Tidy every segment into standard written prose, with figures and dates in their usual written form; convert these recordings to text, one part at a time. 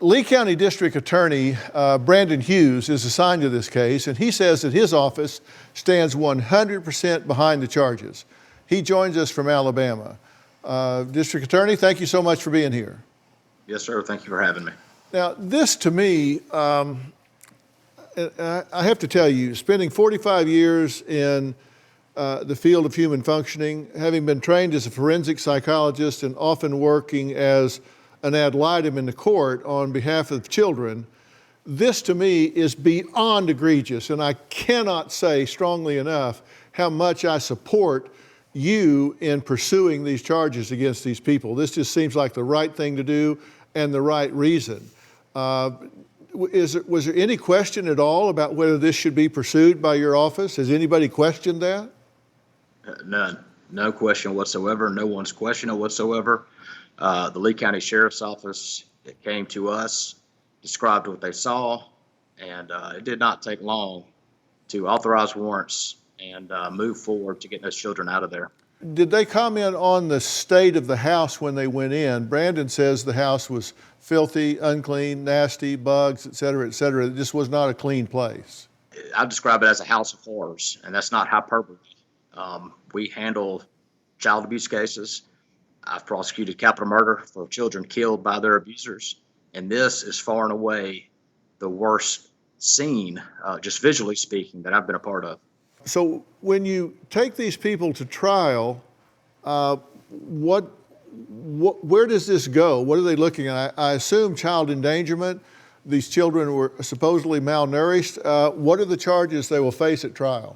Lee County District Attorney Brandon Hughes is assigned to this case, and he says that his office stands 100% behind the charges. He joins us from Alabama. District Attorney, thank you so much for being here. Yes, sir. Thank you for having me. Now, this to me, I have to tell you, spending 45 years in the field of human functioning, having been trained as a forensic psychologist and often working as an ad litem in the court on behalf of children, this to me is beyond egregious, and I cannot say strongly enough how much I support you in pursuing these charges against these people. This just seems like the right thing to do and the right reason. Was there any question at all about whether this should be pursued by your office? Has anybody questioned that? None. No question whatsoever. No one's questioned it whatsoever. The Lee County Sheriff's Office came to us, described what they saw, and it did not take long to authorize warrants and move forward to getting those children out of there. Did they comment on the state of the house when they went in? Brandon says the house was filthy, unclean, nasty, bugs, et cetera, et cetera. It just was not a clean place. I describe it as a house of horrors, and that's not hyperbole. We handle child abuse cases. I've prosecuted capital murder for children killed by their abusers, and this is far and away the worst scene, just visually speaking, that I've been a part of. So when you take these people to trial, where does this go? What are they looking at? I assume child endangerment. These children were supposedly malnourished. What are the charges they will face at trial?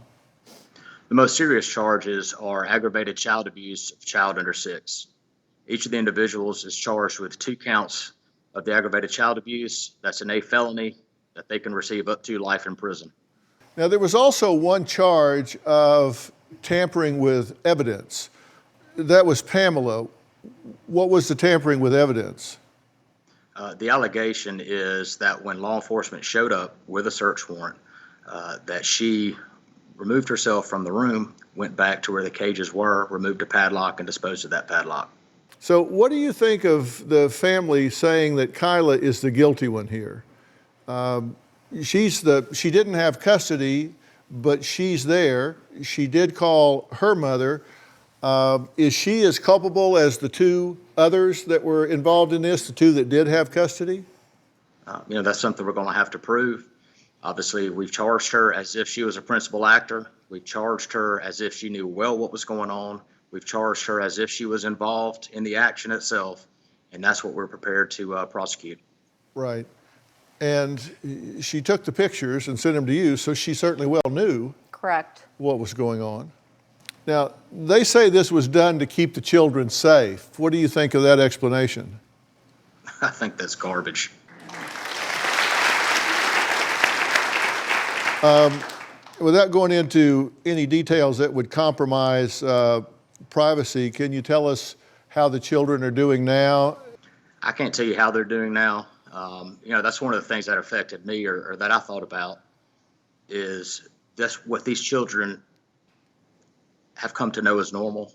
The most serious charges are aggravated child abuse of child under 6. Each of the individuals is charged with 2 counts of the aggravated child abuse. That's an A felony that they can receive up to life in prison. Now, there was also one charge of tampering with evidence. That was Pamela. What was the tampering with evidence? The allegation is that when law enforcement showed up with a search warrant, that she removed herself from the room, went back to where the cages were, removed a padlock, and disposed of that padlock. So what do you think of the family saying that Kyla is the guilty one here? She didn't have custody, but she's there. She did call her mother. Is she as culpable as the 2 others that were involved in this, the 2 that did have custody? That's something we're going to have to prove. Obviously, we've charged her as if she was a principal actor. We've charged her as if she knew well what was going on. We've charged her as if she was involved in the action itself, and that's what we're prepared to prosecute. Right. And she took the pictures and sent them to you, so she certainly well knew. Correct. What was going on. Now, they say this was done to keep the children safe. What do you think of that explanation? I think that's garbage. Without going into any details that would compromise privacy, can you tell us how the children are doing now? I can't tell you how they're doing now. That's one of the things that affected me or that I thought about is that's what these children have come to know as normal.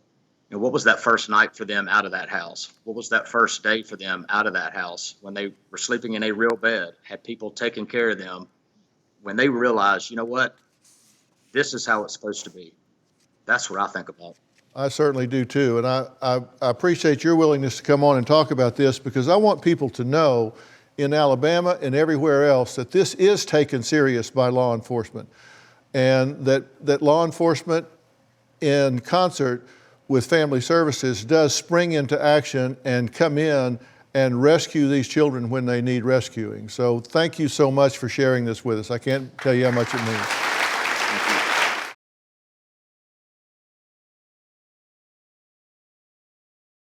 What was that first night for them out of that house? What was that first day for them out of that house when they were sleeping in a real bed, had people taking care of them, when they realized, you know what, this is how it's supposed to be. That's what I think about. I certainly do too, and I appreciate your willingness to come on and talk about this because I want people to know in Alabama and everywhere else that this is taken serious by law enforcement and that law enforcement in concert with family services does spring into action and come in and rescue these children when they need rescuing. So thank you so much for sharing this with us. I can't tell you how much it means. Thank you.